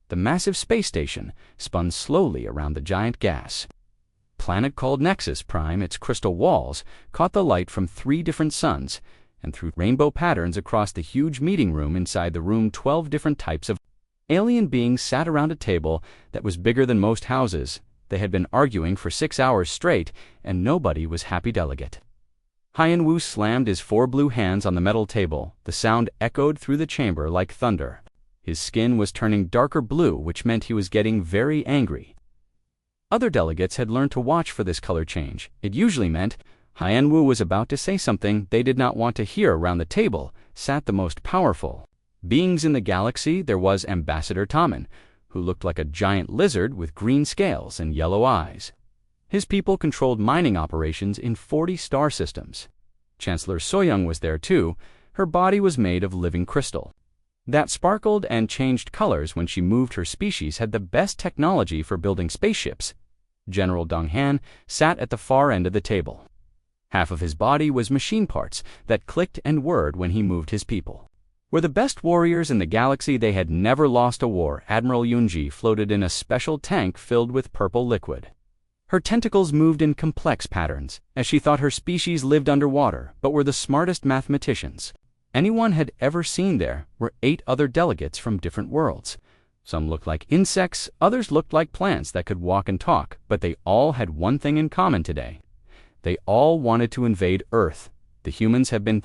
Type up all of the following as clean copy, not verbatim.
The massive space station spun slowly around the giant gas planet called Nexus Prime. Its crystal walls caught the light from 3 different suns and threw rainbow patterns across the huge meeting room. Inside the room, 12 different types of alien beings sat around a table that was bigger than most houses. They had been arguing for 6 hours straight, and nobody was happy. Delegate Hyan Wu slammed his 4 blue hands on the metal table. The sound echoed through the chamber like thunder. His skin was turning darker blue, which meant he was getting very angry. Other delegates had learned to watch for this color change. It usually meant Hyan Wu was about to say something they did not want to hear. Around the table sat the most powerful beings in the galaxy. There was Ambassador Tommen, who looked like a giant lizard with green scales and yellow eyes. His people controlled mining operations in 40 star systems. Chancellor Soyoung was there too. Her body was made of living crystal that sparkled and changed colors when she moved. Her species had the best technology for building spaceships. General Dong Han sat at the far end of the table. Half of his body was machine parts that clicked and whirred when he moved. His people were the best warriors in the galaxy. They had never lost a war. Admiral Yunji floated in a special tank filled with purple liquid. Her tentacles moved in complex patterns, as she thought her species lived underwater, but were the smartest mathematicians anyone had ever seen. There were 8 other delegates from different worlds. Some looked like insects, others looked like plants that could walk and talk, but they all had one thing in common today. They all wanted to invade Earth. The humans have been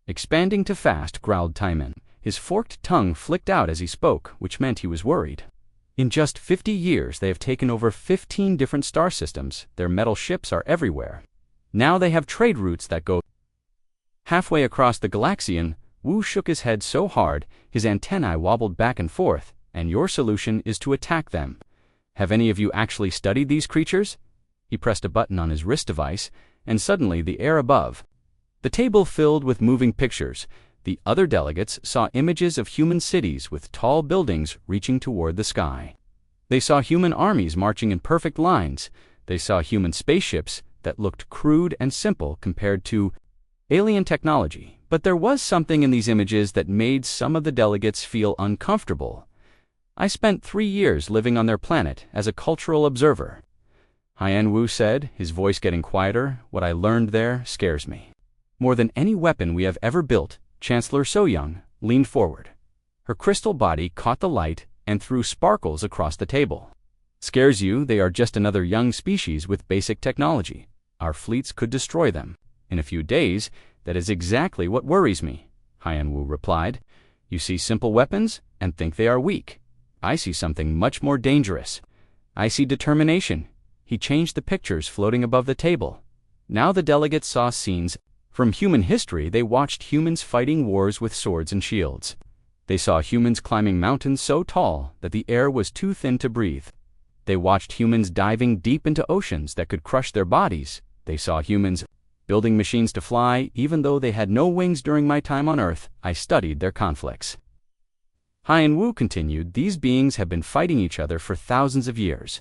expanding too fast, growled Timon. His forked tongue flicked out as he spoke, which meant he was worried. In just 50 years, they have taken over 15 different star systems. Their metal ships are everywhere. Now they have trade routes that go halfway across the Galaxian. Wu shook his head so hard, his antennae wobbled back and forth. And your solution is to attack them. Have any of you actually studied these creatures? He pressed a button on his wrist device, and suddenly the air above the table filled with moving pictures. The other delegates saw images of human cities with tall buildings reaching toward the sky. They saw human armies marching in perfect lines. They saw human spaceships that looked crude and simple compared to alien technology. But there was something in these images that made some of the delegates feel uncomfortable. I spent 3 years living on their planet as a cultural observer. Hyan Wu said, his voice getting quieter. What I learned there scares me more than any weapon we have ever built. Chancellor Soyoung leaned forward. Her crystal body caught the light and threw sparkles across the table. Scares you? They are just another young species with basic technology. Our fleets could destroy them in a few days. That is exactly what worries me, Hyan Wu replied. You see simple weapons and think they are weak. I see something much more dangerous. I see determination. He changed the pictures floating above the table. Now the delegates saw scenes from human history. They watched humans fighting wars with swords and shields. They saw humans climbing mountains so tall that the air was too thin to breathe. They watched humans diving deep into oceans that could crush their bodies. They saw humans building machines to fly, even though they had no wings. During my time on Earth, I studied their conflicts. Hyan Wu continued, these beings have been fighting each other for thousands of years.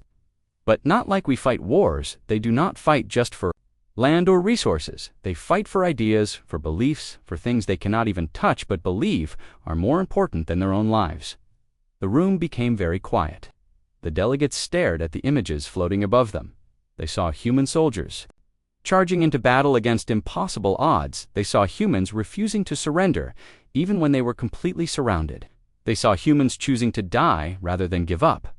But not like we fight wars. They do not fight just for land or resources. They fight for ideas, for beliefs, for things they cannot even touch but believe are more important than their own lives. The room became very quiet. The delegates stared at the images floating above them. They saw human soldiers charging into battle against impossible odds. They saw humans refusing to surrender, even when they were completely surrounded. They saw humans choosing to die rather than give up.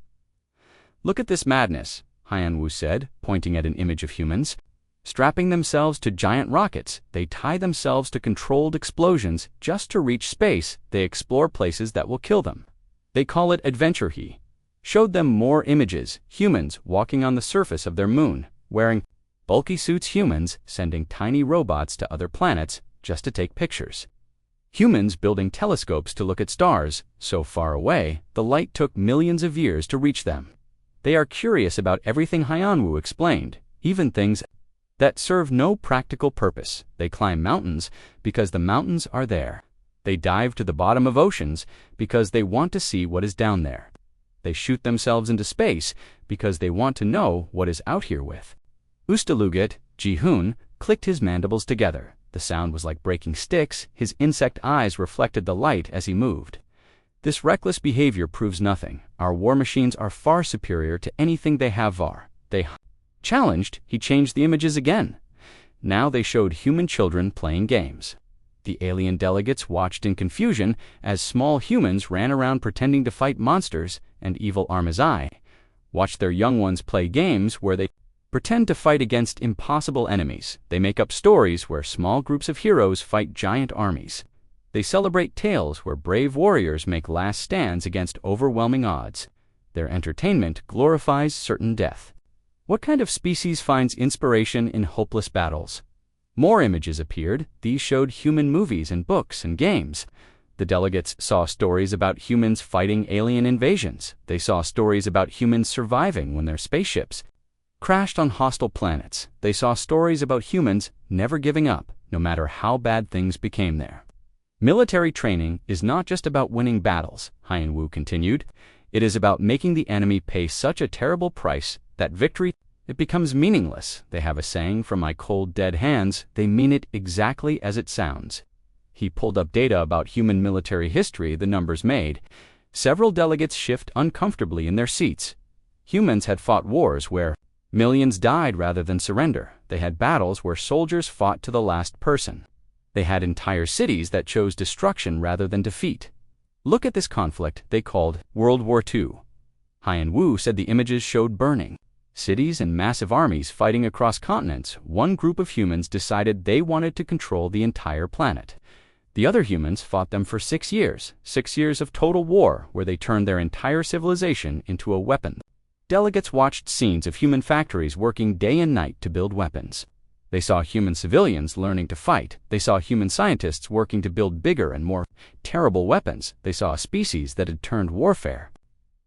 Look at this madness, Hyan Wu said, pointing at an image of humans strapping themselves to giant rockets. They tie themselves to controlled explosions just to reach space. They explore places that will kill them. They call it adventure. He showed them more images, humans walking on the surface of their moon, wearing bulky suits, humans sending tiny robots to other planets just to take pictures. Humans building telescopes to look at stars so far away, the light took millions of years to reach them. They are curious about everything, Hyan Wu explained, even things that serve no practical purpose. They climb mountains because the mountains are there. They dive to the bottom of oceans because they want to see what is down there. They shoot themselves into space because they want to know what is out here with. Ustaluget, Ji-hoon, clicked his mandibles together. The sound was like breaking sticks. His insect eyes reflected the light as he moved. This reckless behavior proves nothing. Our war machines are far superior to anything they have var. They challenged, he changed the images again. Now they showed human children playing games. The alien delegates watched in confusion as small humans ran around pretending to fight monsters and evil Armazai. Watch their young ones play games where they pretend to fight against impossible enemies. They make up stories where small groups of heroes fight giant armies. They celebrate tales where brave warriors make last stands against overwhelming odds. Their entertainment glorifies certain death. What kind of species finds inspiration in hopeless battles? More images appeared. These showed human movies and books and games. The delegates saw stories about humans fighting alien invasions. They saw stories about humans surviving when their spaceships crashed on hostile planets. They saw stories about humans never giving up, no matter how bad things became there. Military training is not just about winning battles, Hyan-Wu continued. It is about making the enemy pay such a terrible price that victory, it becomes meaningless. They have a saying, from my cold dead hands, they mean it exactly as it sounds. He pulled up data about human military history. The numbers made several delegates shift uncomfortably in their seats. Humans had fought wars where millions died rather than surrender. They had battles where soldiers fought to the last person. They had entire cities that chose destruction rather than defeat. Look at this conflict they called World War II. Hyan-Wu said the images showed burning cities and massive armies fighting across continents. One group of humans decided they wanted to control the entire planet. The other humans fought them for 6 years of total war where they turned their entire civilization into a weapon. Delegates watched scenes of human factories working day and night to build weapons. They saw human civilians learning to fight. They saw human scientists working to build bigger and more terrible weapons. They saw a species that had turned warfare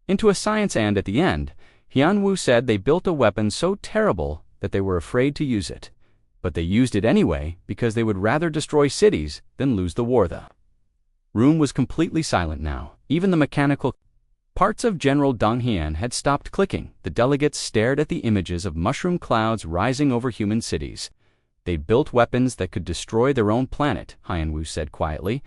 into a science, and at the end, Hyan-Wu said they built a weapon so terrible that they were afraid to use it. But they used it anyway because they would rather destroy cities than lose the war. The room was completely silent now. Even the mechanical parts of General Dong Hian had stopped clicking. The delegates stared at the images of mushroom clouds rising over human cities. They built weapons that could destroy their own planet, Hyan-Wu said quietly,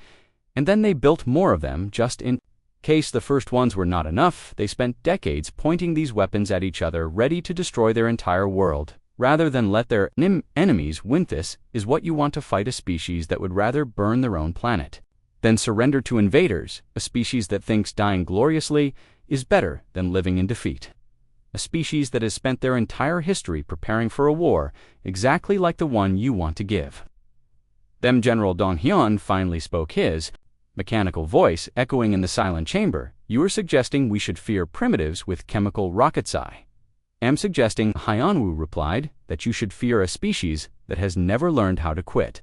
and then they built more of them just in case the first ones were not enough. They spent decades pointing these weapons at each other, ready to destroy their entire world, rather than let their enemies win. This is what you want to fight: a species that would rather burn their own planet than surrender to invaders, a species that thinks dying gloriously is better than living in defeat, a species that has spent their entire history preparing for a war exactly like the one you want to give them. General Dong Hyun finally spoke, his mechanical voice echoing in the silent chamber. You are suggesting we should fear primitives with chemical rockets? I am suggesting, Hyan-Wu replied, that you should fear a species that has never learned how to quit.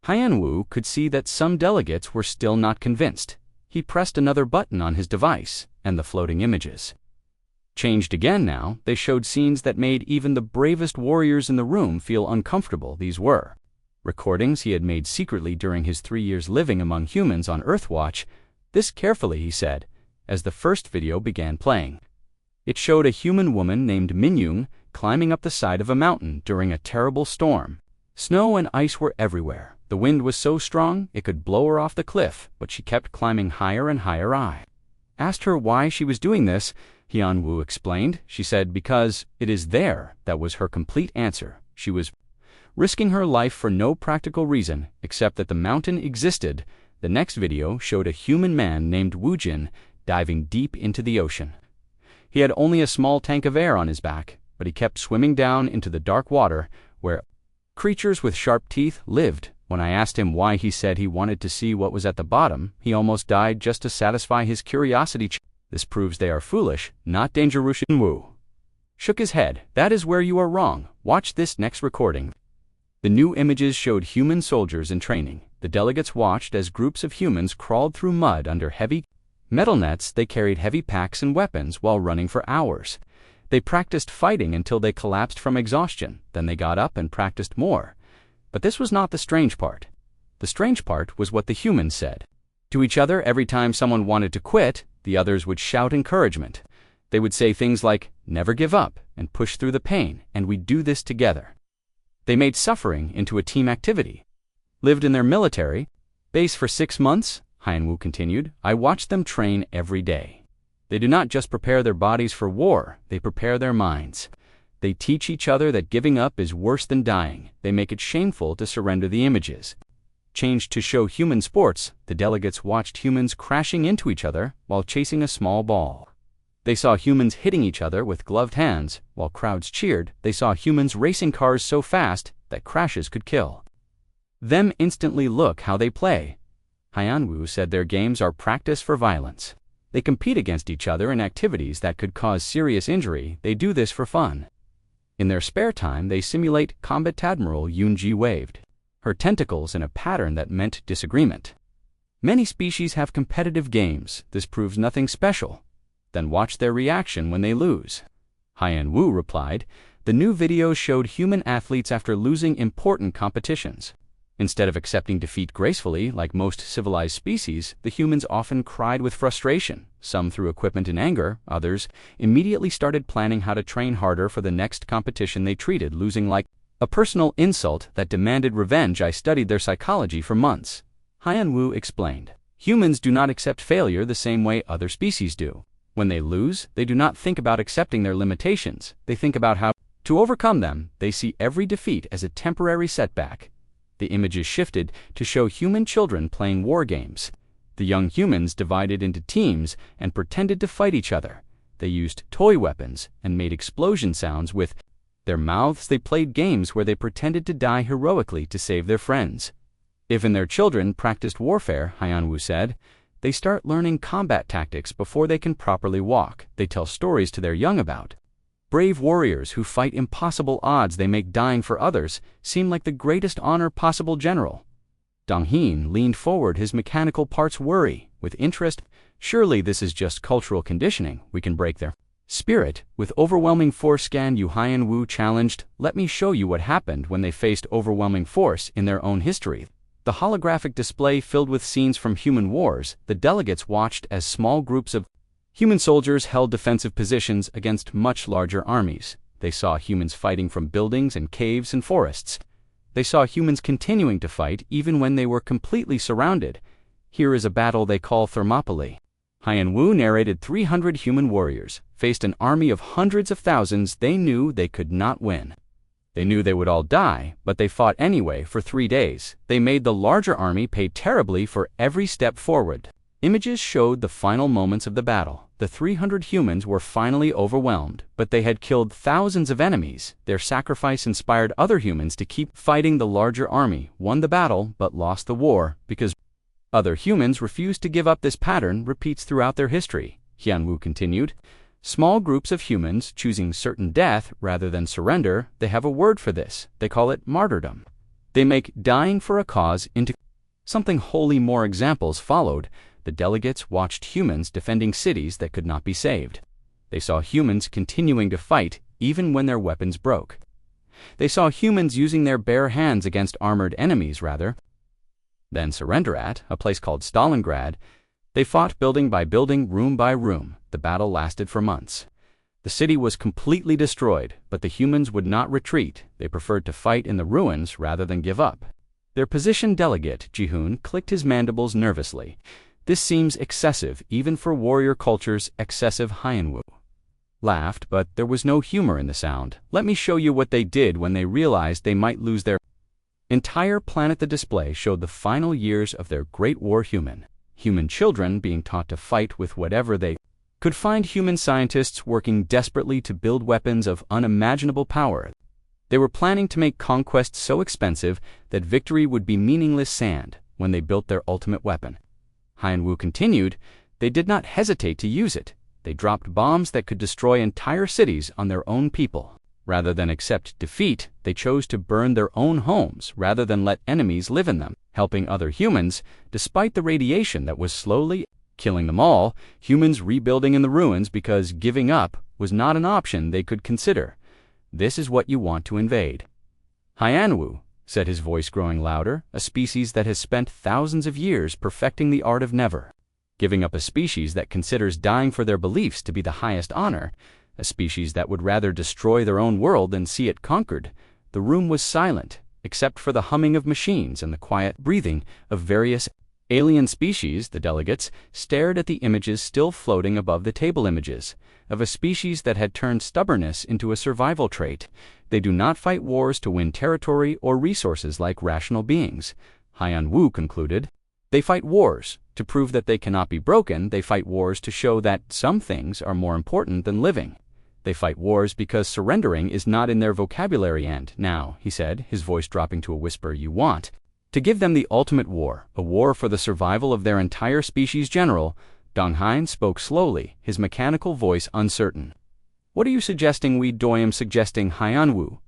Hyan-Wu could see that some delegates were still not convinced. He pressed another button on his device, and the floating images changed again. Now they showed scenes that made even the bravest warriors in the room feel uncomfortable. These were recordings he had made secretly during his 3 years living among humans on Earthwatch. This carefully, he said, as the first video began playing. It showed a human woman named Minyoung climbing up the side of a mountain during a terrible storm. Snow and ice were everywhere. The wind was so strong it could blow her off the cliff, but she kept climbing higher and higher. I asked her why she was doing this. Hyan-Wu explained. She said, because it is there. That was her complete answer. She was risking her life for no practical reason except that the mountain existed. The next video showed a human man named Wu Jin diving deep into the ocean. He had only a small tank of air on his back, but he kept swimming down into the dark water where creatures with sharp teeth lived. When I asked him why, he said he wanted to see what was at the bottom. He almost died just to satisfy his curiosity. This proves they are foolish, not dangerous. Wu shook his head. That is where you are wrong. Watch this next recording. The new images showed human soldiers in training. The delegates watched as groups of humans crawled through mud under heavy metal nets. They carried heavy packs and weapons while running for hours. They practiced fighting until they collapsed from exhaustion. Then they got up and practiced more. But this was not the strange part. The strange part was what the humans said to each other. Every time someone wanted to quit, the others would shout encouragement. They would say things like, never give up, and push through the pain, and we do this together. They made suffering into a team activity. Lived in their military base for 6 months, Haiyan-Wu continued. I watch them train every day. They do not just prepare their bodies for war, they prepare their minds. They teach each other that giving up is worse than dying. They make it shameful to surrender the images. Changed to show human sports, the delegates watched humans crashing into each other while chasing a small ball. They saw humans hitting each other with gloved hands. While crowds cheered, they saw humans racing cars so fast that crashes could kill. Them instantly look how they play. Haiyan-Wu said their games are practice for violence. They compete against each other in activities that could cause serious injury. They do this for fun. In their spare time, they simulate Combat Admiral Yunji waved her tentacles in a pattern that meant disagreement. Many species have competitive games. This proves nothing special. Then watch their reaction when they lose. Haiyan-Wu replied, the new video showed human athletes after losing important competitions. Instead of accepting defeat gracefully, like most civilized species, the humans often cried with frustration. Some threw equipment in anger, others immediately started planning how to train harder for the next competition. They treated losing like a personal insult that demanded revenge. I studied their psychology for months. Haiyan-Wu explained. Humans do not accept failure the same way other species do. When they lose, they do not think about accepting their limitations. They think about how to overcome them. They see every defeat as a temporary setback. The images shifted to show human children playing war games. The young humans divided into teams and pretended to fight each other. They used toy weapons and made explosion sounds with their mouths. They played games where they pretended to die heroically to save their friends. Even their children practiced warfare, Haiyan-Wu said. They start learning combat tactics before they can properly walk. They tell stories to their young about brave warriors who fight impossible odds. They make dying for others seem like the greatest honor possible. General Donghin leaned forward, his mechanical parts worry with interest. Surely this is just cultural conditioning. We can break their spirit with overwhelming force. Haiyan-Wu challenged. Let me show you what happened when they faced overwhelming force in their own history. The holographic display filled with scenes from human wars. The delegates watched as small groups of human soldiers held defensive positions against much larger armies. They saw humans fighting from buildings and caves and forests. They saw humans continuing to fight even when they were completely surrounded. Here is a battle they call Thermopylae. Haiyan-Wu narrated 300 human warriors faced an army of hundreds of thousands. They knew they could not win. They knew they would all die, but they fought anyway for 3 days. They made the larger army pay terribly for every step forward. Images showed the final moments of the battle. The 300 humans were finally overwhelmed, but they had killed thousands of enemies. Their sacrifice inspired other humans to keep fighting. The larger army won the battle but lost the war because other humans refused to give up. This pattern repeats throughout their history. Haiyan-Wu continued. Small groups of humans choosing certain death rather than surrender. They have a word for this. They call it martyrdom. They make dying for a cause into something holy. More examples followed. The delegates watched humans defending cities that could not be saved. They saw humans continuing to fight even when their weapons broke. They saw humans using their bare hands against armored enemies rather than surrender. At a place called Stalingrad, they fought building by building, room by room. The battle lasted for months. The city was completely destroyed, but the humans would not retreat. They preferred to fight in the ruins rather than give up. Their position delegate, Ji-hoon, clicked his mandibles nervously. This seems excessive, even for warrior cultures. Excessive. Haiyan-Wu laughed, but there was no humor in the sound. Let me show you what they did when they realized they might lose their entire planet. The display showed the final years of their Great War. Human children being taught to fight with whatever they could find. Human scientists working desperately to build weapons of unimaginable power. They were planning to make conquest so expensive that victory would be meaningless sand when they built their ultimate weapon. Haiyan-Wu continued, they did not hesitate to use it. They dropped bombs that could destroy entire cities on their own people. Rather than accept defeat, they chose to burn their own homes rather than let enemies live in them, helping other humans, despite the radiation that was slowly killing them all. Humans rebuilding in the ruins because giving up was not an option they could consider. This is what you want to invade. Haiyan-Wu said, his voice growing louder, a species that has spent thousands of years perfecting the art of never giving up, a species that considers dying for their beliefs to be the highest honor, a species that would rather destroy their own world than see it conquered. The room was silent, except for the humming of machines and the quiet breathing of various Alien species, the delegates, stared at the images still floating above the table images, of a species that had turned stubbornness into a survival trait. They do not fight wars to win territory or resources like rational beings, Haiyan Wu concluded. They fight wars to prove that they cannot be broken. They fight wars to show that some things are more important than living. They fight wars because surrendering is not in their vocabulary. And now, he said, his voice dropping to a whisper, you want to give them the ultimate war, a war for the survival of their entire species. General Dong Hain spoke slowly, his mechanical voice uncertain. What are you suggesting? We do. I am suggesting, Haiyan Wu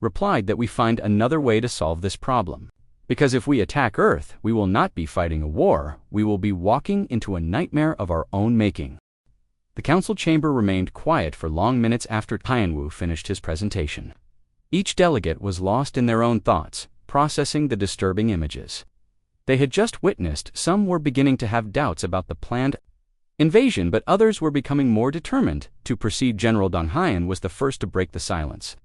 replied, that we find another way to solve this problem. Because if we attack Earth, we will not be fighting a war, we will be walking into a nightmare of our own making. The council chamber remained quiet for long minutes after Haiyan Wu finished his presentation. Each delegate was lost in their own thoughts, processing the disturbing images they had just witnessed. Some were beginning to have doubts about the planned invasion, but others were becoming more determined to proceed. General Dong Hain was the first to break the silence.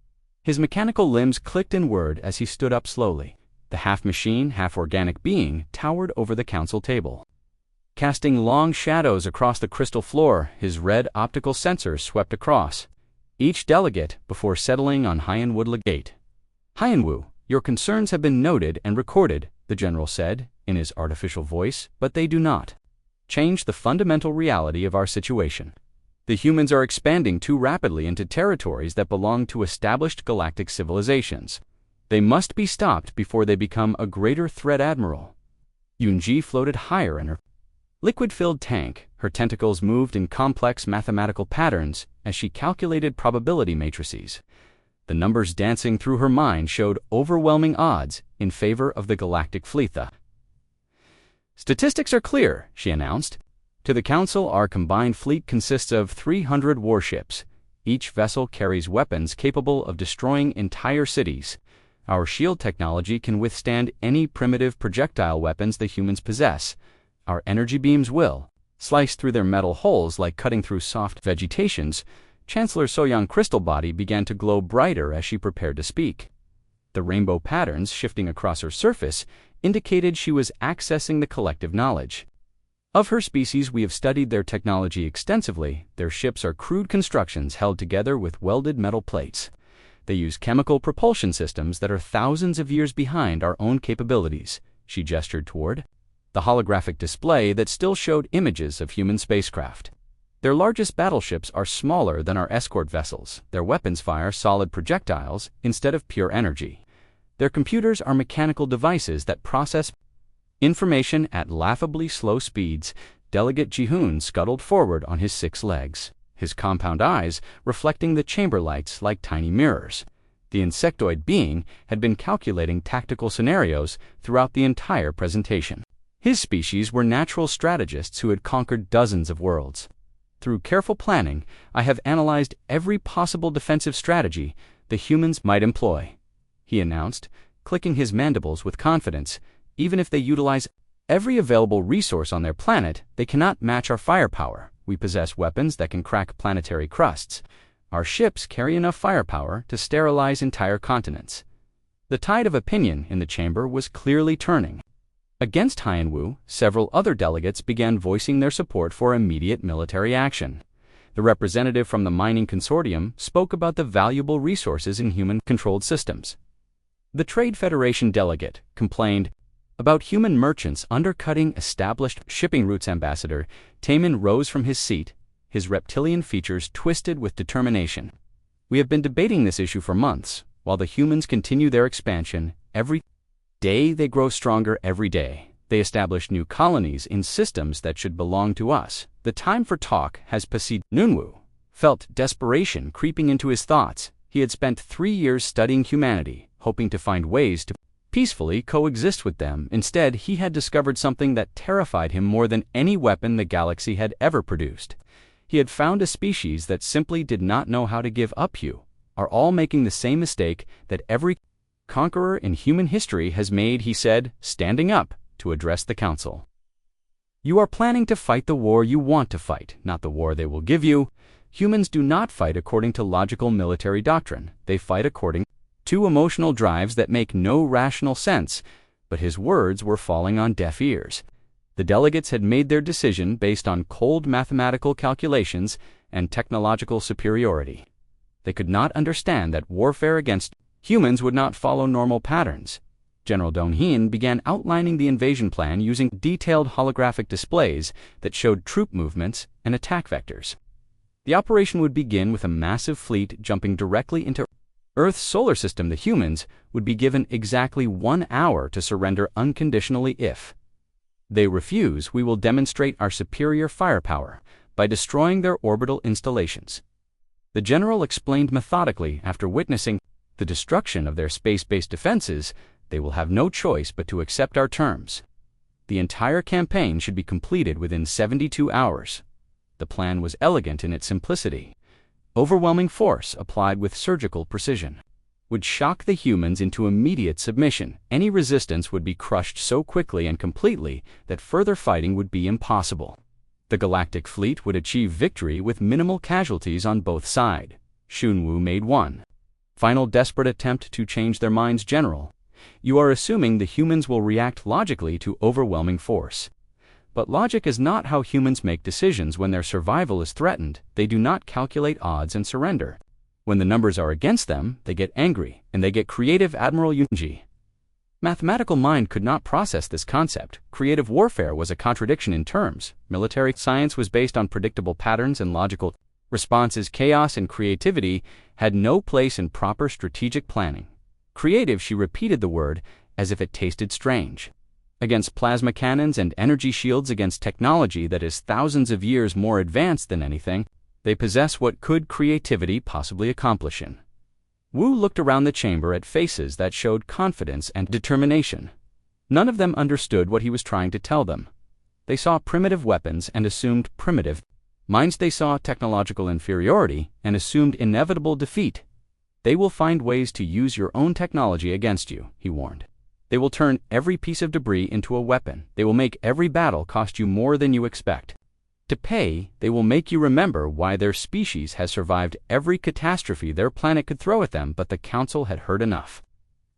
His mechanical limbs clicked in word as he stood up slowly. The half-machine, half-organic being towered over the council table, casting long shadows across the crystal floor. His red optical sensors swept across each delegate before settling on Haiyan Wu. Delegate Haiyan Wu, your concerns have been noted and recorded, the general said in his artificial voice, but they do not change the fundamental reality of our situation. The humans are expanding too rapidly into territories that belong to established galactic civilizations. They must be stopped before they become a greater threat. Admiral Yunji floated higher in her liquid-filled tank. Her tentacles moved in complex mathematical patterns as she calculated probability matrices. The numbers dancing through her mind showed overwhelming odds in favor of the galactic fleet. The statistics are clear, she announced to the council. Our combined fleet consists of 300 warships. Each vessel carries weapons capable of destroying entire cities. Our shield technology can withstand any primitive projectile weapons the humans possess. Our energy beams will slice through their metal hulls like cutting through soft vegetations. Chancellor Soyang's crystal body began to glow brighter as she prepared to speak. The rainbow patterns shifting across her surface indicated she was accessing the collective knowledge of her species. We have studied their technology extensively. Their ships are crude constructions held together with welded metal plates. They use chemical propulsion systems that are thousands of years behind our own capabilities. She gestured toward the holographic display that still showed images of human spacecraft. Their largest battleships are smaller than our escort vessels. Their weapons fire solid projectiles instead of pure energy. Their computers are mechanical devices that process information at laughably slow speeds. Delegate Ji-hoon scuttled forward on his 6 legs, his compound eyes reflecting the chamber lights like tiny mirrors. The insectoid being had been calculating tactical scenarios throughout the entire presentation. His species were natural strategists who had conquered dozens of worlds. Through careful planning, I have analyzed every possible defensive strategy the humans might employ, he announced, clicking his mandibles with confidence. Even if they utilize every available resource on their planet, they cannot match our firepower. We possess weapons that can crack planetary crusts. Our ships carry enough firepower to sterilize entire continents. The tide of opinion in the chamber was clearly turning. Against Haiyan Wu, several other delegates began voicing their support for immediate military action. The representative from the mining consortium spoke about the valuable resources in human-controlled systems. The Trade Federation delegate complained about human merchants undercutting established shipping routes. Ambassador Taemin rose from his seat, his reptilian features twisted with determination. We have been debating this issue for months. While the humans continue their expansion, every day they grow stronger. Every day they establish new colonies in systems that should belong to us. The time for talk has passed. Nunwu felt desperation creeping into his thoughts. He had spent 3 years studying humanity, hoping to find ways to peacefully coexist with them. Instead, he had discovered something that terrified him more than any weapon the galaxy had ever produced. He had found a species that simply did not know how to give up. You are all making the same mistake that every conqueror in human history has made, he said, standing up to address the council. You are planning to fight the war you want to fight, not the war they will give you. Humans do not fight according to logical military doctrine. They fight according to emotional drives that make no rational sense. But his words were falling on deaf ears. The delegates had made their decision based on cold mathematical calculations and technological superiority. They could not understand that warfare against humans would not follow normal patterns. General Dong-Hien began outlining the invasion plan using detailed holographic displays that showed troop movements and attack vectors. The operation would begin with a massive fleet jumping directly into Earth's solar system. The humans would be given exactly 1 hour to surrender unconditionally. If they refuse, we will demonstrate our superior firepower by destroying their orbital installations. The general explained methodically. After witnessing the destruction of their space-based defenses, they will have no choice but to accept our terms. The entire campaign should be completed within 72 hours. The plan was elegant in its simplicity. Overwhelming force applied with surgical precision would shock the humans into immediate submission. Any resistance would be crushed so quickly and completely that further fighting would be impossible. The galactic fleet would achieve victory with minimal casualties on both sides. Xunwu made one final desperate attempt to change their minds. General, you are assuming the humans will react logically to overwhelming force. But logic is not how humans make decisions when their survival is threatened. They do not calculate odds and surrender. When the numbers are against them, they get angry, and they get creative. Admiral Yunji. Mathematical mind could not process this concept. Creative warfare was a contradiction in terms. Military science was based on predictable patterns and logical responses. Chaos and creativity had no place in proper strategic planning. Creative, she repeated the word as if it tasted strange. Against plasma cannons and energy shields, against technology that is thousands of years more advanced than anything they possess, what could creativity possibly accomplish? Wu looked around the chamber at faces that showed confidence and determination. None of them understood what he was trying to tell them. They saw primitive weapons and assumed primitive minds. They saw technological inferiority and assumed inevitable defeat. They will find ways to use your own technology against you, he warned. They will turn every piece of debris into a weapon. They will make every battle cost you more than you expect. To pay, they will make you remember why their species has survived every catastrophe their planet could throw at them. But the council had heard enough.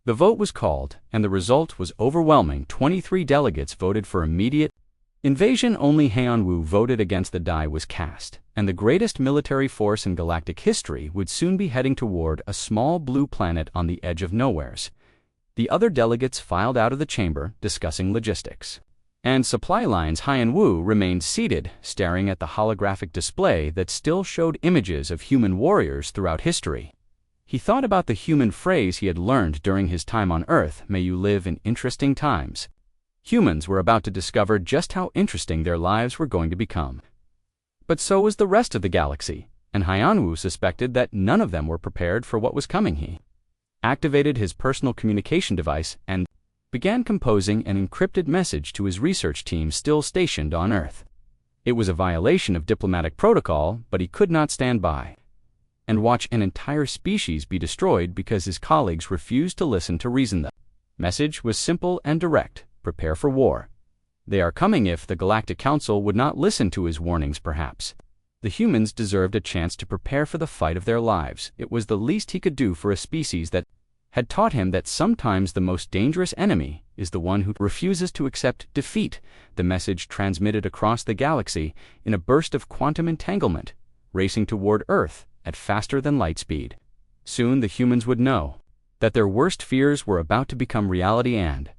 The vote was called, and the result was overwhelming. 23 delegates voted for immediate invasion. Only Heian-Wu voted against. The die was cast, and the greatest military force in galactic history would soon be heading toward a small blue planet on the edge of nowheres. The other delegates filed out of the chamber, discussing logistics and supply lines. Heian-Wu remained seated, staring at the holographic display that still showed images of human warriors throughout history. He thought about the human phrase he had learned during his time on Earth: may you live in interesting times. Humans were about to discover just how interesting their lives were going to become. But so was the rest of the galaxy, and Heian-Wu suspected that none of them were prepared for what was coming. He activated his personal communication device and began composing an encrypted message to his research team still stationed on Earth. It was a violation of diplomatic protocol, but he could not stand by and watch an entire species be destroyed because his colleagues refused to listen to reason. The message was simple and direct: prepare for war. They are coming. If the Galactic Council would not listen to his warnings, perhaps the humans deserved a chance to prepare for the fight of their lives. It was the least he could do for a species that had taught him that sometimes the most dangerous enemy is the one who refuses to accept defeat. The message transmitted across the galaxy in a burst of quantum entanglement, racing toward Earth at faster than light speed. Soon the humans would know that their worst fears were about to become reality, and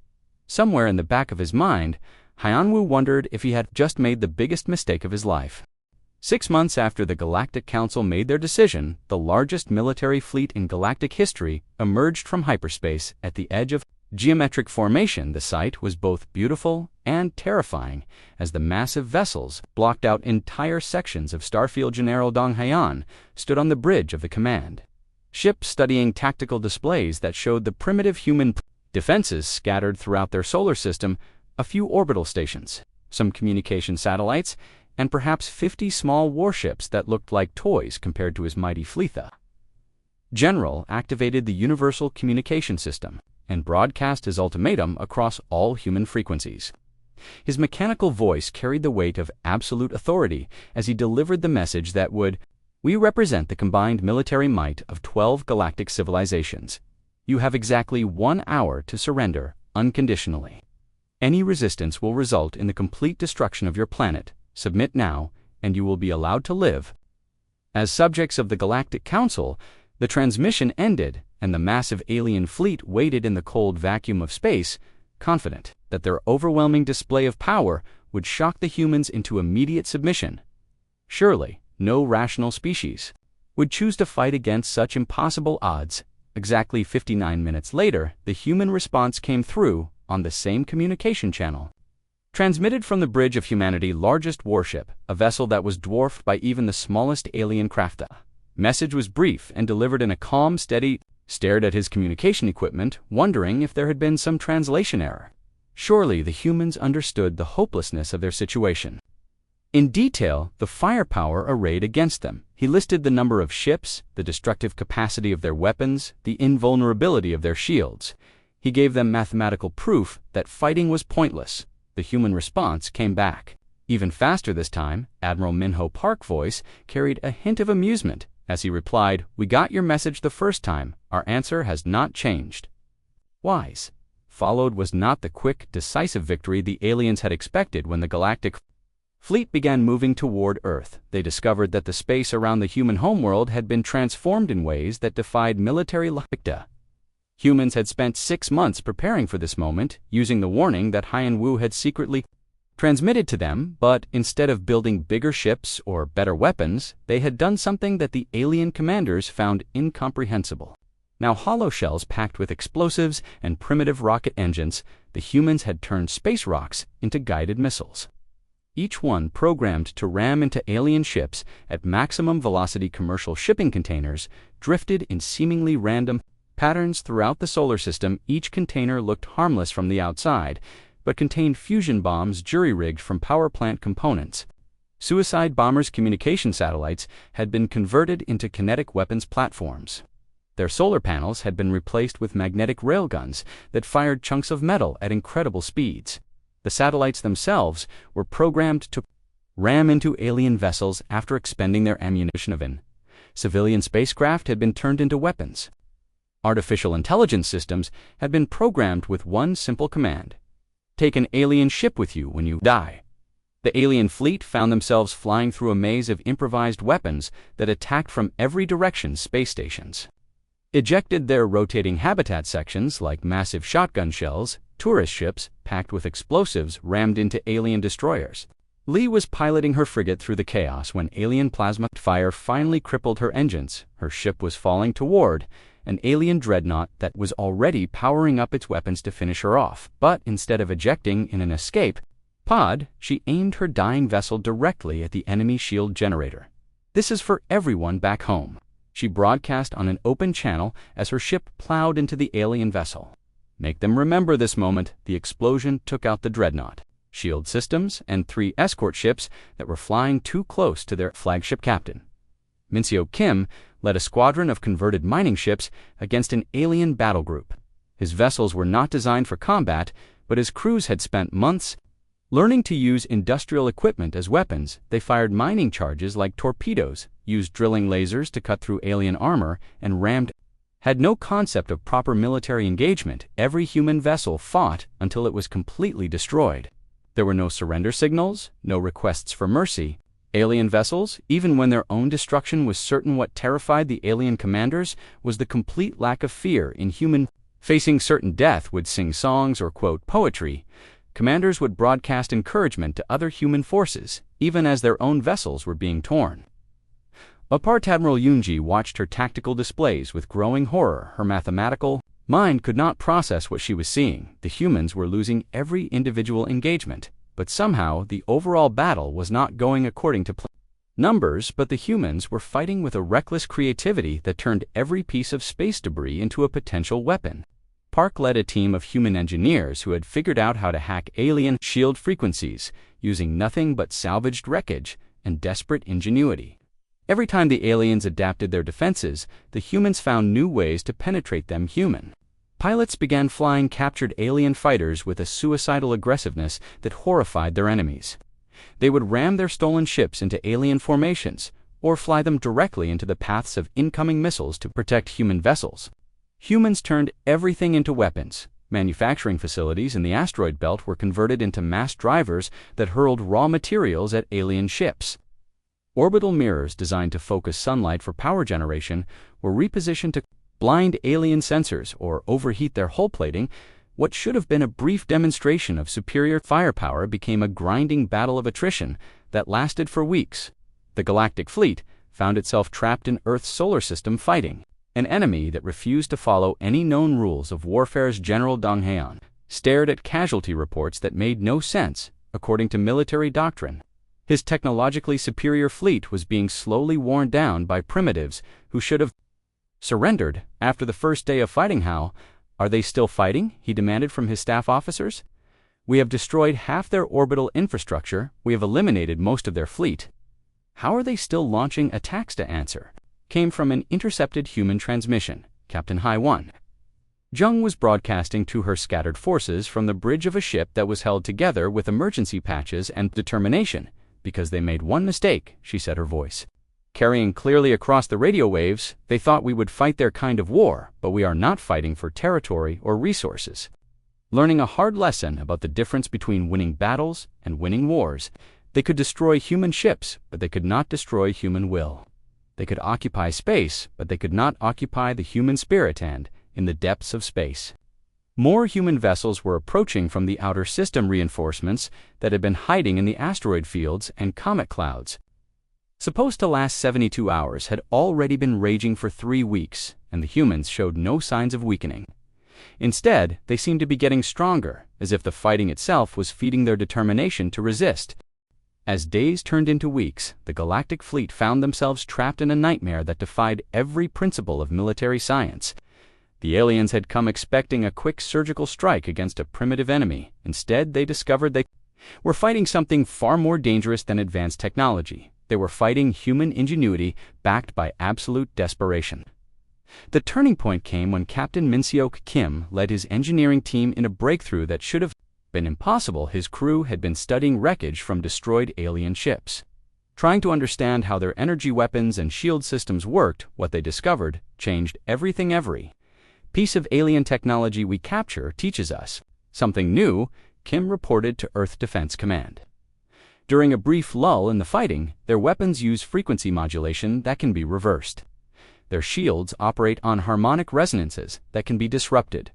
somewhere in the back of his mind, Heian-Wu wondered if he had just made the biggest mistake of his life. 6 months after the Galactic Council made their decision, the largest military fleet in galactic history emerged from hyperspace at the edge of geometric formation. The sight was both beautiful and terrifying, as the massive vessels blocked out entire sections of Starfield. General Dong Haiyan stood on the bridge of the command ship, studying tactical displays that showed the primitive human defenses scattered throughout their solar system, a few orbital stations, some communication satellites, and perhaps 50 small warships that looked like toys compared to his mighty fleet. The general activated the Universal Communication System and broadcast his ultimatum across all human frequencies. His mechanical voice carried the weight of absolute authority as he delivered the message that would: we represent the combined military might of 12 galactic civilizations. You have exactly 1 hour to surrender unconditionally. Any resistance will result in the complete destruction of your planet. Submit now, and you will be allowed to live." As subjects of the Galactic Council, the transmission ended, and the massive alien fleet waited in the cold vacuum of space, confident that their overwhelming display of power would shock the humans into immediate submission. Surely, no rational species would choose to fight against such impossible odds. Exactly 59 minutes later, the human response came through on the same communication channel. Transmitted from the Bridge of Humanity's largest warship, a vessel that was dwarfed by even the smallest alien craft. The message was brief and delivered in a calm, steady. Stared at his communication equipment, wondering if there had been some translation error. Surely the humans understood the hopelessness of their situation. In detail, the firepower arrayed against them. He listed the number of ships, the destructive capacity of their weapons, the invulnerability of their shields. He gave them mathematical proof that fighting was pointless. The human response came back. Even faster this time, Admiral Minho Park's voice carried a hint of amusement as he replied, "We got your message the first time. Our answer has not changed." Wise. Followed was not the quick, decisive victory the aliens had expected. When the galactic fleet began moving toward Earth, they discovered that the space around the human homeworld had been transformed in ways that defied military logic. Humans had spent 6 months preparing for this moment, using the warning that Hyan Wu had secretly transmitted to them, but instead of building bigger ships or better weapons, they had done something that the alien commanders found incomprehensible. Now hollow shells packed with explosives and primitive rocket engines, the humans had turned space rocks into guided missiles. Each one programmed to ram into alien ships at maximum velocity. Commercial shipping containers drifted in seemingly random patterns throughout the solar system. Each container looked harmless from the outside, but contained fusion bombs jury-rigged from power plant components. Suicide bombers' communication satellites had been converted into kinetic weapons platforms. Their solar panels had been replaced with magnetic railguns that fired chunks of metal at incredible speeds. The satellites themselves were programmed to ram into alien vessels after expending their ammunition. Civilian spacecraft had been turned into weapons. Artificial intelligence systems had been programmed with one simple command: take an alien ship with you when you die. The alien fleet found themselves flying through a maze of improvised weapons that attacked from every direction. Space stations ejected their rotating habitat sections like massive shotgun shells. Tourist ships, packed with explosives, rammed into alien destroyers. Lee was piloting her frigate through the chaos when alien plasma fire finally crippled her engines. Her ship was falling toward an alien dreadnought that was already powering up its weapons to finish her off. But instead of ejecting in an escape pod, she aimed her dying vessel directly at the enemy shield generator. "This is for everyone back home," she broadcast on an open channel as her ship plowed into the alien vessel. "Make them remember this moment." The explosion took out the dreadnought, shield systems, and 3 escort ships that were flying too close to their flagship captain. Minseo Kim led a squadron of converted mining ships against an alien battle group. His vessels were not designed for combat, but his crews had spent months learning to use industrial equipment as weapons. They fired mining charges like torpedoes, used drilling lasers to cut through alien armor, and had no concept of proper military engagement. Every human vessel fought until it was completely destroyed. There were no surrender signals, no requests for mercy. Alien vessels, even when their own destruction was certain. What terrified the alien commanders was the complete lack of fear in human. Facing certain death, would sing songs or quote poetry. Commanders would broadcast encouragement to other human forces, even as their own vessels were being torn. Apart, Admiral Yunji watched her tactical displays with growing horror. Her mathematical mind could not process what she was seeing. The humans were losing every individual engagement, but somehow the overall battle was not going according to numbers. But the humans were fighting with a reckless creativity that turned every piece of space debris into a potential weapon. Park led a team of human engineers who had figured out how to hack alien shield frequencies, using nothing but salvaged wreckage and desperate ingenuity. Every time the aliens adapted their defenses, the humans found new ways to penetrate them. Human pilots began flying captured alien fighters with a suicidal aggressiveness that horrified their enemies. They would ram their stolen ships into alien formations, or fly them directly into the paths of incoming missiles to protect human vessels. Humans turned everything into weapons. Manufacturing facilities in the asteroid belt were converted into mass drivers that hurled raw materials at alien ships. Orbital mirrors designed to focus sunlight for power generation were repositioned to blind alien sensors or overheat their hull plating. What should have been a brief demonstration of superior firepower became a grinding battle of attrition that lasted for weeks. The galactic fleet found itself trapped in Earth's solar system fighting an enemy that refused to follow any known rules of warfare's General Dong Haeon stared at casualty reports that made no sense, according to military doctrine. His technologically superior fleet was being slowly worn down by primitives who should have surrendered after the first day of fighting. How are they still fighting? He demanded from his staff officers. We have destroyed half their orbital infrastructure. We have eliminated most of their fleet. How are they still launching attacks? To answer came from an intercepted human transmission. Captain Hai 1. Jung was broadcasting to her scattered forces from the bridge of a ship that was held together with emergency patches and determination. Because they made one mistake, she said, her voice carrying clearly across the radio waves. They thought we would fight their kind of war, but we are not fighting for territory or resources. Learning a hard lesson about the difference between winning battles and winning wars, they could destroy human ships, but they could not destroy human will. They could occupy space, but they could not occupy the human spirit, and, in the depths of space, more human vessels were approaching from the outer system reinforcements that had been hiding in the asteroid fields and comet clouds. Supposed to last 72 hours had already been raging for 3 weeks, and the humans showed no signs of weakening. Instead, they seemed to be getting stronger, as if the fighting itself was feeding their determination to resist. As days turned into weeks, the galactic fleet found themselves trapped in a nightmare that defied every principle of military science. The aliens had come expecting a quick surgical strike against a primitive enemy. Instead, they discovered they were fighting something far more dangerous than advanced technology. They were fighting human ingenuity backed by absolute desperation. The turning point came when Captain Min-seok Kim led his engineering team in a breakthrough that should have been impossible. His crew had been studying wreckage from destroyed alien ships. Trying to understand how their energy weapons and shield systems worked, what they discovered changed everything. Every piece of alien technology we capture teaches us something new, Kim reported to Earth Defense Command. During a brief lull in the fighting, their weapons use frequency modulation that can be reversed. Their shields operate on harmonic resonances that can be disrupted.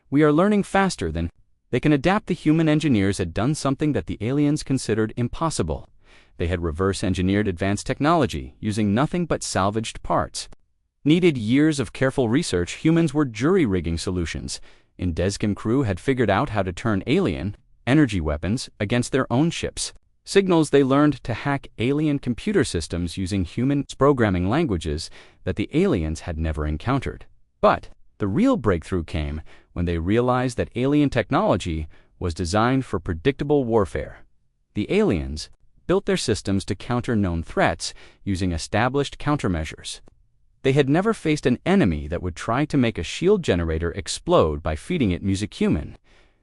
We are learning faster than they can adapt. The human engineers had done something that the aliens considered impossible. They had reverse-engineered advanced technology using nothing but salvaged parts. Needed years of careful research. Humans were jury-rigging solutions. Indeskim crew had figured out how to turn alien energy weapons against their own ships. Signals they learned to hack alien computer systems using human programming languages that the aliens had never encountered. But the real breakthrough came when they realized that alien technology was designed for predictable warfare. The aliens built their systems to counter known threats using established countermeasures. They had never faced an enemy that would try to make a shield generator explode by feeding it music. Human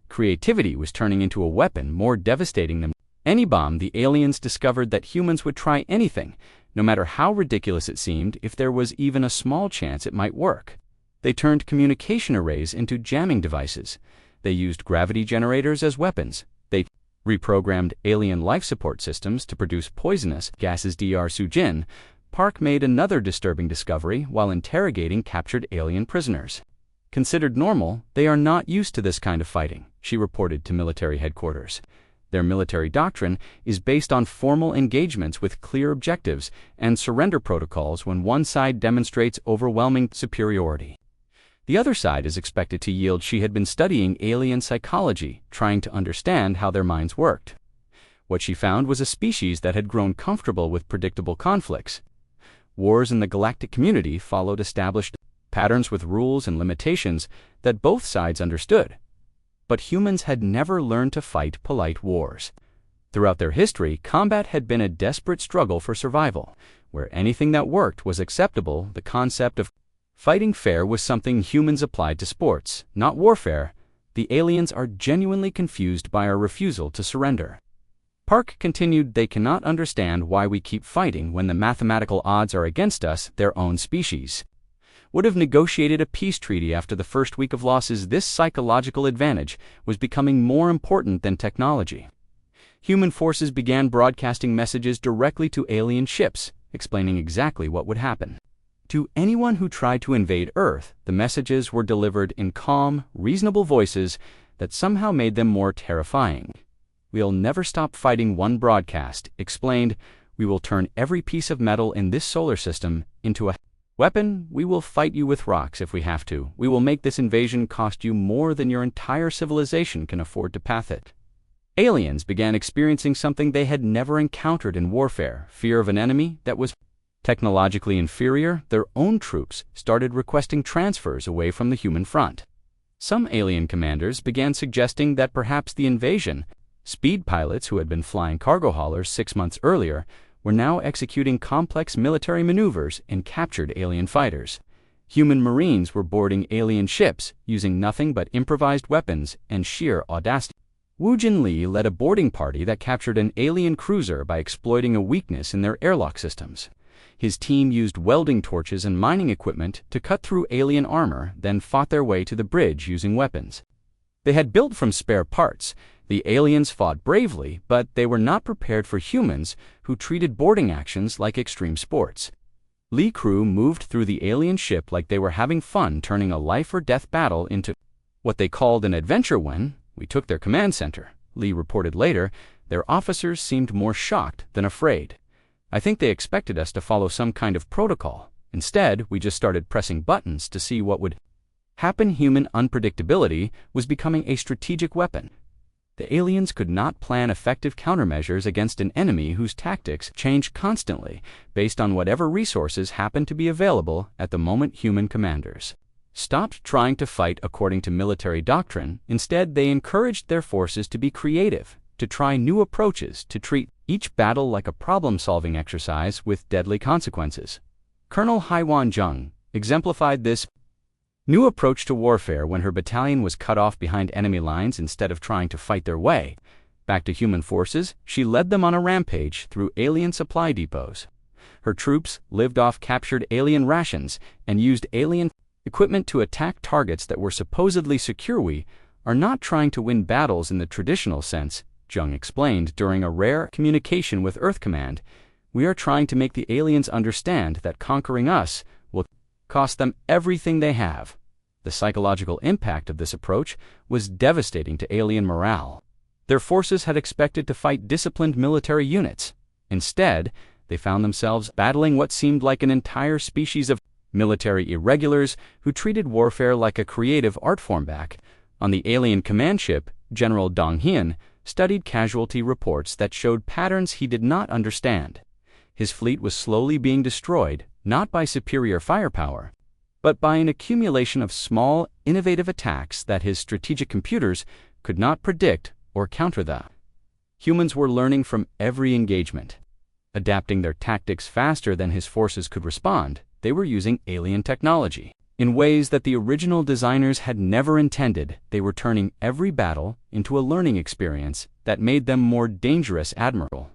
creativity was turning into a weapon more devastating than any bomb. The aliens discovered that humans would try anything, no matter how ridiculous it seemed, if there was even a small chance it might work. They turned communication arrays into jamming devices. They used gravity generators as weapons. They reprogrammed alien life support systems to produce poisonous gases. Dr. Sujin Park made another disturbing discovery while interrogating captured alien prisoners. Considered normal, they are not used to this kind of fighting, she reported to military headquarters. Their military doctrine is based on formal engagements with clear objectives and surrender protocols when one side demonstrates overwhelming superiority. The other side is expected to yield. She had been studying alien psychology, trying to understand how their minds worked. What she found was a species that had grown comfortable with predictable conflicts. Wars in the galactic community followed established patterns with rules and limitations that both sides understood. But humans had never learned to fight polite wars. Throughout their history, combat had been a desperate struggle for survival. Where anything that worked was acceptable, the concept of fighting fair was something humans applied to sports, not warfare. The aliens are genuinely confused by our refusal to surrender. Park continued, they cannot understand why we keep fighting when the mathematical odds are against us, their own species. would have negotiated a peace treaty after the first week of losses. This psychological advantage was becoming more important than technology. Human forces began broadcasting messages directly to alien ships, explaining exactly what would happen. To anyone who tried to invade Earth, the messages were delivered in calm, reasonable voices that somehow made them more terrifying. "We'll never stop fighting," one broadcast explained. "We will turn every piece of metal in this solar system into a weapon. We will fight you with rocks if we have to. We will make this invasion cost you more than your entire civilization can afford to path it." Aliens began experiencing something they had never encountered in warfare: fear of an enemy that was technologically inferior. Their own troops started requesting transfers away from the human front. Some alien commanders began suggesting that perhaps the invasion speed pilots who had been flying cargo haulers 6 months earlier were now executing complex military maneuvers in captured alien fighters. Human Marines were boarding alien ships using nothing but improvised weapons and sheer audacity. Wu Jinli led a boarding party that captured an alien cruiser by exploiting a weakness in their airlock systems. His team used welding torches and mining equipment to cut through alien armor, then fought their way to the bridge using weapons they had built from spare parts. The aliens fought bravely, but they were not prepared for humans who treated boarding actions like extreme sports. Li crew moved through the alien ship like they were having fun, turning a life-or-death battle into what they called an adventure. "When we took their command center," Li reported later, "their officers seemed more shocked than afraid. I think they expected us to follow some kind of protocol. Instead, we just started pressing buttons to see what would happen." Human unpredictability was becoming a strategic weapon. The aliens could not plan effective countermeasures against an enemy whose tactics changed constantly based on whatever resources happened to be available at the moment. Human commanders stopped trying to fight according to military doctrine. Instead, they encouraged their forces to be creative, to try new approaches, to treat each battle like a problem-solving exercise with deadly consequences. Colonel Haiwan Zheng exemplified this new approach to warfare when her battalion was cut off behind enemy lines. Instead of trying to fight their way back to human forces, she led them on a rampage through alien supply depots. Her troops lived off captured alien rations and used alien equipment to attack targets that were supposedly secure. "We are not trying to win battles in the traditional sense," Zheng explained during a rare communication with Earth Command. "We are trying to make the aliens understand that conquering us will cost them everything they have." The psychological impact of this approach was devastating to alien morale. Their forces had expected to fight disciplined military units. Instead, they found themselves battling what seemed like an entire species of military irregulars who treated warfare like a creative art form. Back on the alien command ship, General Dong Hian studied casualty reports that showed patterns he did not understand. His fleet was slowly being destroyed, not by superior firepower, but by an accumulation of small, innovative attacks that his strategic computers could not predict or counter. The humans were learning from every engagement, adapting their tactics faster than his forces could respond. They were using alien technology in ways that the original designers had never intended. They were turning every battle into a learning experience that made them more dangerous. Admiral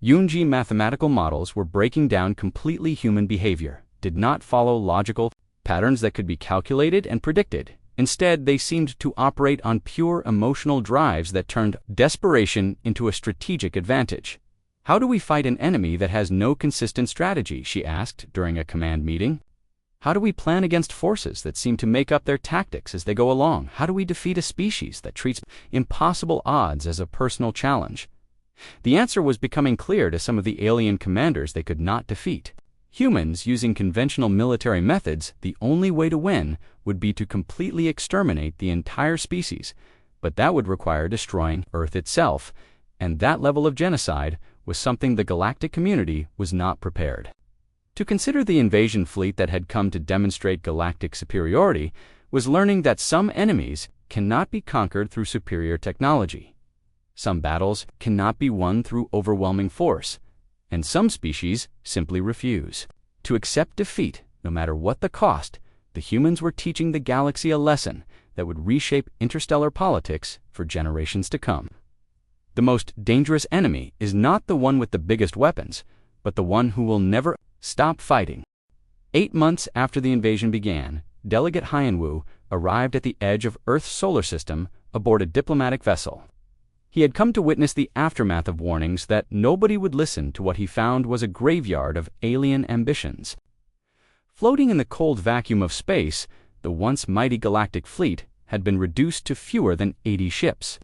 Yunji mathematical models were breaking down completely. Human behavior did not follow logical patterns that could be calculated and predicted. Instead, they seemed to operate on pure emotional drives that turned desperation into a strategic advantage. "How do we fight an enemy that has no consistent strategy?" she asked during a command meeting. "How do we plan against forces that seem to make up their tactics as they go along? How do we defeat a species that treats impossible odds as a personal challenge?" The answer was becoming clear to some of the alien commanders they could not defeat. Humans using conventional military methods, the only way to win would be to completely exterminate the entire species, but that would require destroying Earth itself, and that level of genocide was something the galactic community was not prepared to consider. The invasion fleet that had come to demonstrate galactic superiority was learning that some enemies cannot be conquered through superior technology. Some battles cannot be won through overwhelming force, and some species simply refuse to accept defeat no matter what the cost. The humans were teaching the galaxy a lesson that would reshape interstellar politics for generations to come. The most dangerous enemy is not the one with the biggest weapons, but the one who will never stop fighting. 8 months after the invasion began, Delegate Hyanwu arrived at the edge of Earth's solar system aboard a diplomatic vessel. He had come to witness the aftermath of warnings that nobody would listen to what he found was a graveyard of alien ambitions. Floating in the cold vacuum of space, the once mighty galactic fleet had been reduced to fewer than 80 ships.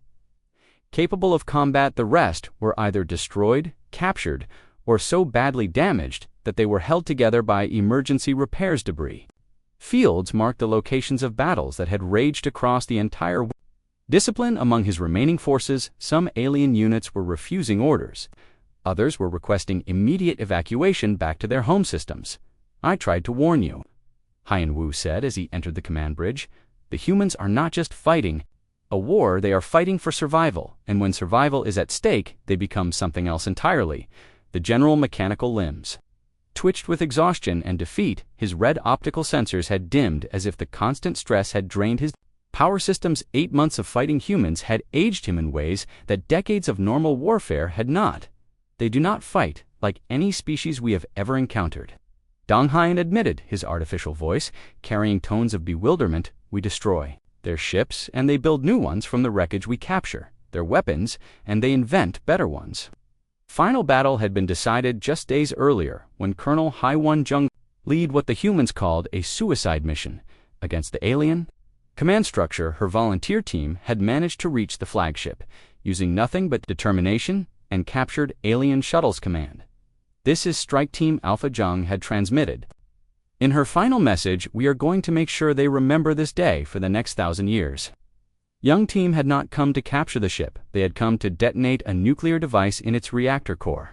Capable of combat, the rest were either destroyed, captured, or so badly damaged that they were held together by emergency repairs debris. Fields marked the locations of battles that had raged across the entire world. Discipline among his remaining forces, some alien units were refusing orders. Others were requesting immediate evacuation back to their home systems. "I tried to warn you," Hyanwu said as he entered the command bridge. "The humans are not just fighting a war, they are fighting for survival, and when survival is at stake, they become something else entirely." The general mechanical limbs twitched with exhaustion and defeat. His red optical sensors had dimmed as if the constant stress had drained his power systems. 8 months of fighting humans had aged him in ways that decades of normal warfare had not. "They do not fight like any species we have ever encountered," Dong Hyan admitted, his artificial voice carrying tones of bewilderment. "We destroy their ships, and they build new ones from the wreckage. We capture their weapons, and they invent better ones." Final battle had been decided just days earlier when Colonel Haiwan Jung led what the humans called a suicide mission against the alien command structure. Her volunteer team had managed to reach the flagship, using nothing but determination, and captured Alien Shuttle's command. "This is Strike Team Alpha," Jung had transmitted. In her final message, "We are going to make sure they remember this day for the next 1,000 years." Young team had not come to capture the ship. They had come to detonate a nuclear device in its reactor core.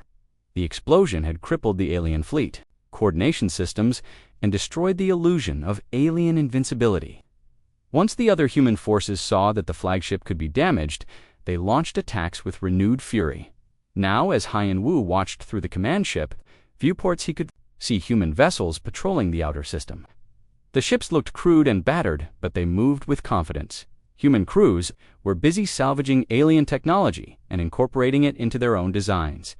The explosion had crippled the alien fleet, coordination systems, and destroyed the illusion of alien invincibility. Once the other human forces saw that the flagship could be damaged, they launched attacks with renewed fury. Now, as Hyanwu watched through the command ship viewports, he could see human vessels patrolling the outer system. The ships looked crude and battered, but they moved with confidence. Human crews were busy salvaging alien technology and incorporating it into their own designs.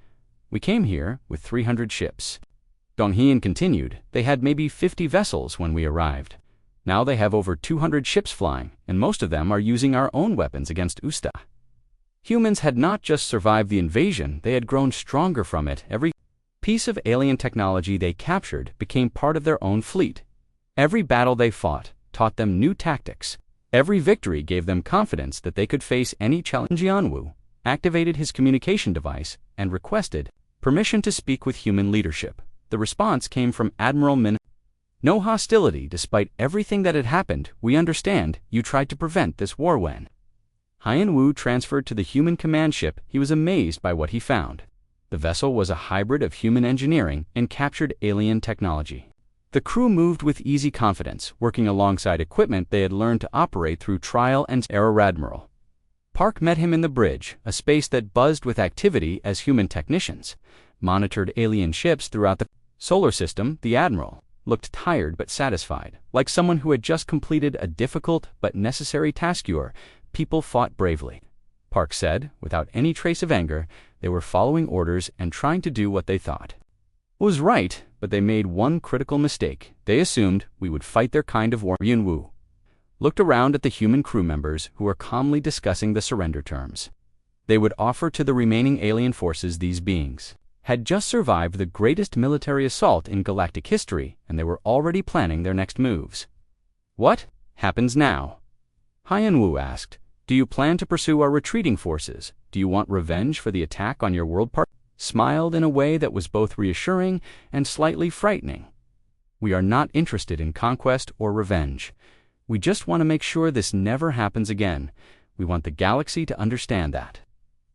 "We came here with 300 ships," Dong Hyan continued. "They had maybe 50 vessels when we arrived. Now they have over 200 ships flying, and most of them are using our own weapons against Usta." Humans had not just survived the invasion, they had grown stronger from it. Every piece of alien technology they captured became part of their own fleet. Every battle they fought taught them new tactics. Every victory gave them confidence that they could face any challenge. Hyanwu activated his communication device and requested permission to speak with human leadership. The response came from Admiral Min. "No hostility despite everything that had happened. We understand you tried to prevent this war." When Hyanwu transferred to the human command ship, he was amazed by what he found. The vessel was a hybrid of human engineering and captured alien technology. The crew moved with easy confidence, working alongside equipment they had learned to operate through trial and error. Admiral Park met him in the bridge, a space that buzzed with activity as human technicians monitored alien ships throughout the solar system. The Admiral looked tired but satisfied, like someone who had just completed a difficult but necessary task. "Your people fought bravely," Park said, without any trace of anger. "They were following orders and trying to do what they thought was right, but they made one critical mistake. They assumed we would fight their kind of war." Hyanwu looked around at the human crew members who were calmly discussing the surrender terms they would offer to the remaining alien forces. These beings had just survived the greatest military assault in galactic history, and they were already planning their next moves. "What happens now?" Hyanwu asked. "Do you plan to pursue our retreating forces? Do you want revenge for the attack on your world?" Park smiled in a way that was both reassuring and slightly frightening. "We are not interested in conquest or revenge. We just want to make sure this never happens again. We want the galaxy to understand that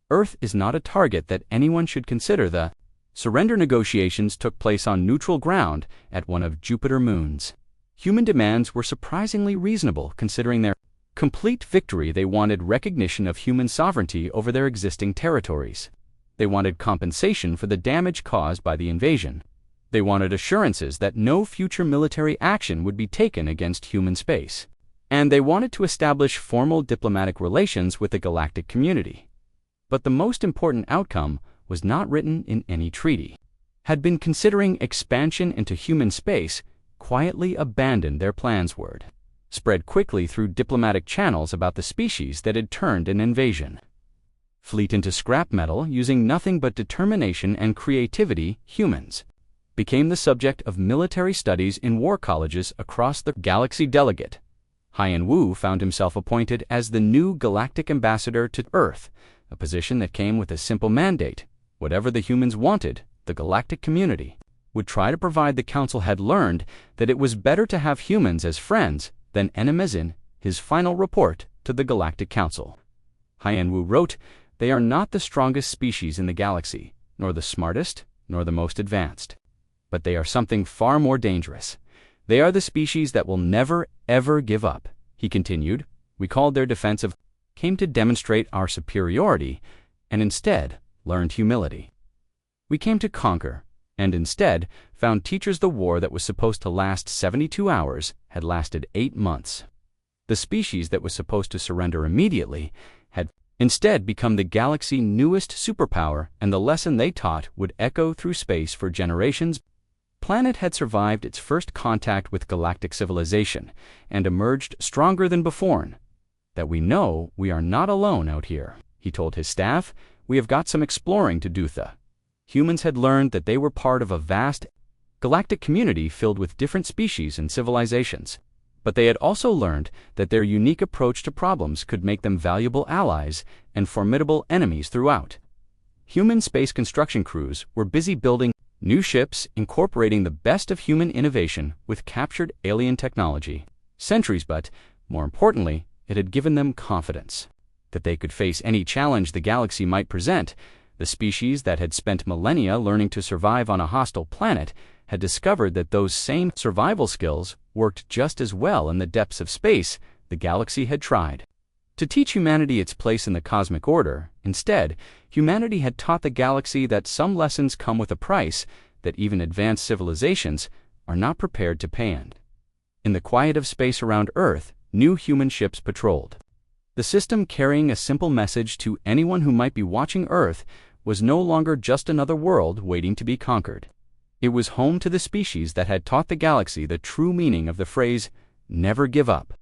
Earth is not a target that anyone should consider." The surrender negotiations took place on neutral ground at one of Jupiter's moons. Human demands were surprisingly reasonable considering their complete victory. They wanted recognition of human sovereignty over their existing territories. They wanted compensation for the damage caused by the invasion. They wanted assurances that no future military action would be taken against human space. And they wanted to establish formal diplomatic relations with the galactic community. But the most important outcome was not written in any treaty. Had been considering expansion into human space, quietly abandoned their plans. Word spread quickly through diplomatic channels about the species that had turned an invasion fleet into scrap metal using nothing but determination and creativity. Humans became the subject of military studies in war colleges across the galaxy. Delegate Haiyan Wu found himself appointed as the new galactic ambassador to Earth, a position that came with a simple mandate: whatever the humans wanted, the galactic community would try to provide. The council had learned that it was better to have humans as friends than enemies. In his final report to the Galactic Council, Haiyan Wu wrote, "They are not the strongest species in the galaxy, nor the smartest, nor the most advanced. But they are something far more dangerous. They are the species that will never, ever give up." He continued, "We called their defensive, came to demonstrate our superiority, and instead learned humility. We came to conquer, and instead found teachers. The war that was supposed to last 72 hours had lasted 8 months. The species that was supposed to surrender immediately had instead become the galaxy's newest superpower, and the lesson they taught would echo through space for generations." Planet had survived its first contact with galactic civilization and emerged stronger than before. "That we know we are not alone out here," he told his staff. "We have got some exploring to do." Humans had learned that they were part of a vast galactic community filled with different species and civilizations. But they had also learned that their unique approach to problems could make them valuable allies and formidable enemies throughout. Human space construction crews were busy building new ships, incorporating the best of human innovation with captured alien technology. Centuries, but more importantly, it had given them confidence that they could face any challenge the galaxy might present. The species that had spent millennia learning to survive on a hostile planet had discovered that those same survival skills worked just as well in the depths of space. The galaxy had tried to teach humanity its place in the cosmic order. Instead, humanity had taught the galaxy that some lessons come with a price that even advanced civilizations are not prepared to pay. And in the quiet of space around Earth, new human ships patrolled. The system, carrying a simple message to anyone who might be watching Earth, was no longer just another world waiting to be conquered. It was home to the species that had taught the galaxy the true meaning of the phrase, "never give up."